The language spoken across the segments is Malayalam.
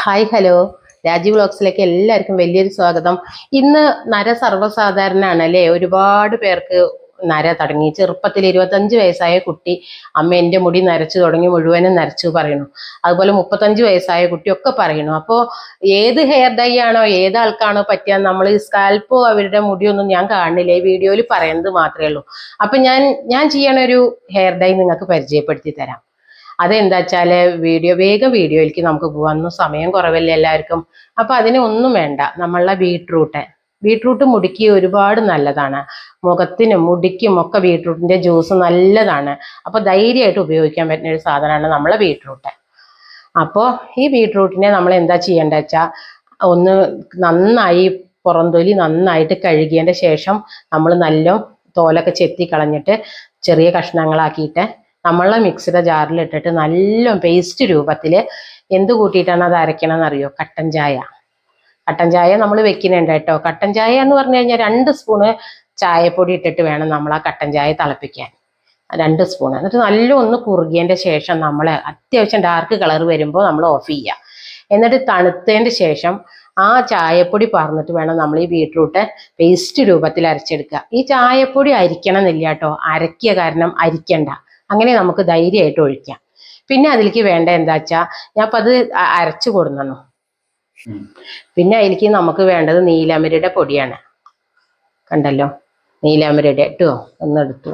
ഹായ് ഹലോ രാജീവ് വ്ളോഗ്സിലേക്ക് എല്ലാവർക്കും വലിയൊരു സ്വാഗതം. ഇന്ന് നര സർവ്വസാധാരണമാണ് അല്ലേ? ഒരുപാട് പേർക്ക് നര തുടങ്ങി. ചെറുപ്പത്തിൽ 25 വയസ്സായ കുട്ടി അമ്മ എൻ്റെ മുടി നരച്ചു തുടങ്ങി, മുഴുവനും നരച്ചു പറയുന്നു. അതുപോലെ 35 വയസ്സായ കുട്ടിയൊക്കെ പറയുന്നു. അപ്പോൾ ഏത് ഹെയർ ഡൈ ആണോ ഏത് ആൾക്കാണോ പറ്റിയ, നമ്മൾ ഈ സ്കാൽപ്പോ അവരുടെ മുടിയൊന്നും ഞാൻ കാണില്ല, ഈ വീഡിയോയിൽ പറയുന്നത് മാത്രമേ ഉള്ളൂ. അപ്പം ഞാൻ ചെയ്യണ ഒരു ഹെയർ ഡൈ നിങ്ങൾക്ക് പരിചയപ്പെടുത്തി തരാം. അതെന്താ വെച്ചാൽ വേഗം വീഡിയോയിലേക്ക് നമുക്ക് പോകാൻ സമയം കുറവല്ലേ എല്ലാവർക്കും. അപ്പം അതിന് ഒന്നും വേണ്ട, നമ്മളുടെ ബീട്രൂട്ട് മുടിക്ക് ഒരുപാട് നല്ലതാണ്. മുഖത്തിനും മുടിക്കും ഒക്കെ ബീട്രൂട്ടിൻ്റെ ജ്യൂസ് നല്ലതാണ്. അപ്പോൾ ധൈര്യമായിട്ട് ഉപയോഗിക്കാൻ പറ്റുന്ന ഒരു സാധനമാണ് നമ്മളെ ബീട്രൂട്ട്. അപ്പോൾ ഈ ബീട്രൂട്ടിനെ നമ്മൾ എന്താ ചെയ്യേണ്ടത് വെച്ചാൽ, ഒന്ന് നന്നായി പുറംതൊലി നന്നായിട്ട് കഴുകിയതിൻ്റെ ശേഷം നമ്മൾ നല്ല തോലൊക്കെ ചെത്തി കളഞ്ഞിട്ട് ചെറിയ കഷ്ണങ്ങളാക്കിയിട്ട് നമ്മളെ മിക്സിയുടെ ജാറിൽ ഇട്ടിട്ട് നല്ല പേസ്റ്റ് രൂപത്തിൽ എന്ത് കൂട്ടിയിട്ടാണ് അത് അരയ്ക്കണമെന്ന് അറിയോ? കട്ടൻ ചായ നമ്മൾ വെക്കുന്നുണ്ട് കേട്ടോ. കട്ടൻ ചായ എന്ന് പറഞ്ഞു കഴിഞ്ഞാൽ 2 സ്പൂണ് ചായപ്പൊടി ഇട്ടിട്ട് വേണം നമ്മൾ ആ കട്ടൻ ചായ തിളപ്പിക്കാൻ. 2 സ്പൂൺ. എന്നിട്ട് നല്ല ഒന്ന് കുറുകിയതിൻ്റെ ശേഷം നമ്മൾ അത്യാവശ്യം ഡാർക്ക് കളർ വരുമ്പോൾ നമ്മൾ ഓഫ് ചെയ്യുക. എന്നിട്ട് തണുത്തതിൻ്റെ ശേഷം ആ ചായപ്പൊടി പറഞ്ഞിട്ട് വേണം നമ്മൾ ഈ ബീട്രൂട്ട് പേസ്റ്റ് രൂപത്തിൽ അരച്ചെടുക്കുക. ഈ ചായപ്പൊടി അരിക്കണം എന്നില്ല കേട്ടോ, അരക്കിയ കാരണം അരിക്കണ്ട, അങ്ങനെ നമുക്ക് ധൈര്യമായിട്ട് ഒഴിക്കാം. പിന്നെ അതിലേക്ക് വേണ്ട എന്താ വെച്ചാൽ, ഞാൻ അപ്പം അത് അരച്ചു കൊടുന്നു. പിന്നെ അതിലേക്ക് നമുക്ക് വേണ്ടത് നീലാമരിയുടെ പൊടിയാണ്. കണ്ടല്ലോ, നീലാമരിയുടെ ഇട്ടോ ഒന്നെടുത്തു.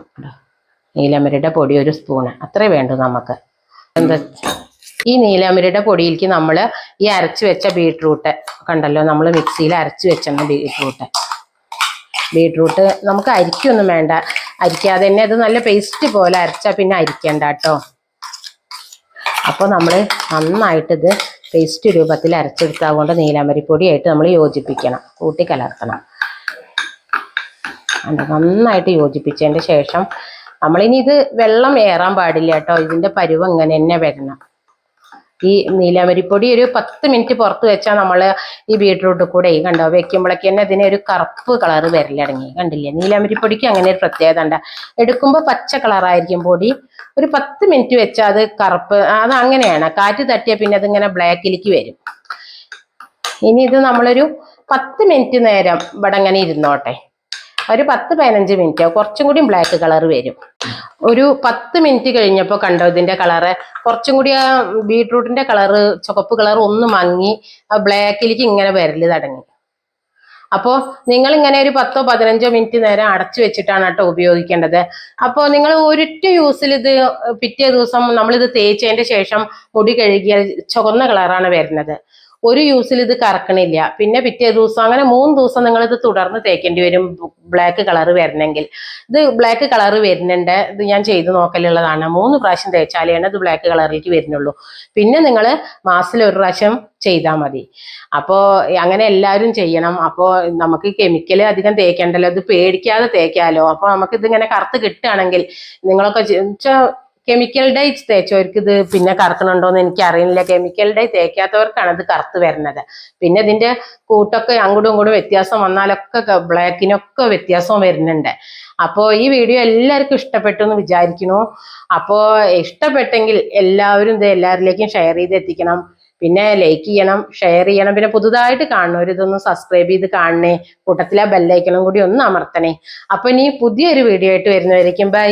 നീലാമരിയുടെ പൊടി 1 സ്പൂണ് അത്രേ വേണ്ടു നമുക്ക്. എന്താ ഈ നീലാമരിയുടെ പൊടിയിലേക്ക് നമ്മൾ ഈ അരച്ചു വെച്ച ബീട്രൂട്ട് കണ്ടല്ലോ, നമ്മൾ മിക്സിയിൽ അരച്ചു വെച്ച ബീട്രൂട്ട് നമുക്ക് അരിക്കൊന്നും വേണ്ട, അരിക്കാതെ തന്നെ അത് നല്ല പേസ്റ്റ് പോലെ അരച്ചാൽ പിന്നെ അരിക്കണ്ട കേട്ടോ. അപ്പോൾ നമ്മൾ നന്നായിട്ടിത് പേസ്റ്റ് രൂപത്തിൽ അരച്ചെടുത്താൽ കൊണ്ട് നീലാമരിപ്പൊടിയായിട്ട് നമ്മൾ യോജിപ്പിക്കണം, കൂട്ടി കലർത്തണം. നന്നായിട്ട് യോജിപ്പിച്ചതിൻ്റെ ശേഷം നമ്മളിനി ഇത് വെള്ളം ഏറാൻ പാടില്ല കേട്ടോ. ഇതിൻ്റെ പരുവം ഇങ്ങനെ തന്നെ വരണം. ഈ നീലാമരിപ്പൊടി ഒരു 10 മിനിറ്റ് പുറത്ത് വെച്ചാൽ നമ്മൾ ഈ ബീട്രൂട്ട് കൂടെ കണ്ടോ വെക്കുമ്പോഴേക്ക് തന്നെ ഇതിന് ഒരു കറുപ്പ് കളർ വരലടങ്ങി. കണ്ടില്ലേ, നീലാമരിപ്പൊടിക്ക് അങ്ങനെ ഒരു പ്രത്യേകത ഉണ്ട്. എടുക്കുമ്പോൾ പച്ച കളറായിരിക്കും പൊടി, ഒരു 10 മിനിറ്റ് വെച്ചാൽ അത് കറുപ്പ്, അത് അങ്ങനെയാണ്. കാറ്റ് തട്ടിയാൽ പിന്നെ അതിങ്ങനെ ബ്ലാക്കിലേക്ക് വരും. ഇനി ഇത് നമ്മളൊരു 10 മിനിറ്റ് നേരം ഇവിടെ അങ്ങനെ ഇരുന്നോട്ടെ. ഒരു 10-15 മിനിറ്റ് കുറച്ചും കൂടി ബ്ലാക്ക് കളർ വരും. ഒരു 10 മിനിറ്റ് കഴിഞ്ഞപ്പോൾ കണ്ടോ ഇതിൻ്റെ കളറ് കുറച്ചും കൂടി ആ ബീട്രൂട്ടിൻ്റെ കളറ് ചുവപ്പ് കളർ ഒന്ന് മങ്ങി ആ ബ്ലാക്കിലേക്ക് ഇങ്ങനെ വരല് തുടങ്ങി. അപ്പോൾ നിങ്ങളിങ്ങനെ ഒരു 10-15 മിനിറ്റ് നേരം അടച്ചു വെച്ചിട്ടാണ് കേട്ടോ ഉപയോഗിക്കേണ്ടത്. അപ്പോൾ നിങ്ങൾ ഒരൊറ്റ യൂസിൽ ഇത് പിറ്റേ ദിവസം നമ്മളിത് തേച്ചതിൻ്റെ ശേഷം മുടി കഴുകിയ ചുവന്ന കളറാണ് വരുന്നത്. ഒരു യൂസിൽ ഇത് കറക്കണില്ല. പിന്നെ പിറ്റേ ദിവസം അങ്ങനെ 3 ദിവസം നിങ്ങളിത് തുടർന്ന് തേക്കേണ്ടി വരും ബ്ലാക്ക് കളർ വരണമെങ്കിൽ. ഇത് ബ്ലാക്ക് കളർ വരുന്നുണ്ട്, ഇത് ഞാൻ ചെയ്ത് നോക്കലുള്ളതാണ്. 3 പ്രാവശ്യം തേച്ചാലാണ് ഇത് ബ്ലാക്ക് കളറിലേക്ക് വരുന്നുള്ളൂ. പിന്നെ നിങ്ങൾ മാസത്തിൽ 1 പ്രാവശ്യം ചെയ്താൽ മതി. അപ്പോൾ അങ്ങനെ എല്ലാവരും ചെയ്യണം. അപ്പോൾ നമുക്ക് കെമിക്കൽ അധികം തേക്കേണ്ടല്ലോ, ഇത് പേടിക്കാതെ തേക്കാലോ. അപ്പോൾ നമുക്കിതിങ്ങനെ കറുത്ത് കിട്ടുകയാണെങ്കിൽ നിങ്ങളൊക്കെ കെമിക്കൽ ഡൈ തേച്ചവർക്ക് ഇത് പിന്നെ കറുക്കണുണ്ടോയെന്ന് എനിക്ക് അറിയില്ല. കെമിക്കൽ ഡൈ തേക്കാത്തവർക്കാണ് ഇത് കറുത്ത് വരുന്നത്. പിന്നെ ഇതിൻ്റെ കൂട്ടൊക്കെ അങ്ങോട്ടും ഇങ്ങോട്ടും വ്യത്യാസം വന്നാലൊക്കെ ബ്ലാക്കിനൊക്കെ വ്യത്യാസം വരുന്നുണ്ട്. അപ്പോൾ ഈ വീഡിയോ എല്ലാവർക്കും ഇഷ്ടപ്പെട്ടു എന്ന് വിചാരിക്കുന്നു. അപ്പോൾ ഇഷ്ടപ്പെട്ടെങ്കിൽ എല്ലാവരും ഇത് എല്ലാവരിലേക്കും ഷെയർ ചെയ്ത് എത്തിക്കണം. പിന്നെ ലൈക്ക് ചെയ്യണം, ഷെയർ ചെയ്യണം. പിന്നെ പുതുതായിട്ട് കാണുന്നവർ ഇതൊന്ന് സബ്സ്ക്രൈബ് ചെയ്ത് കാണണേ, കൂട്ടത്തിലെ ബെല്ലൈക്കണും കൂടി ഒന്ന് അമർത്തണേ. അപ്പോൾ ഇനി പുതിയൊരു വീഡിയോ ആയിട്ട് വരുന്നവരേക്കും ബൈ.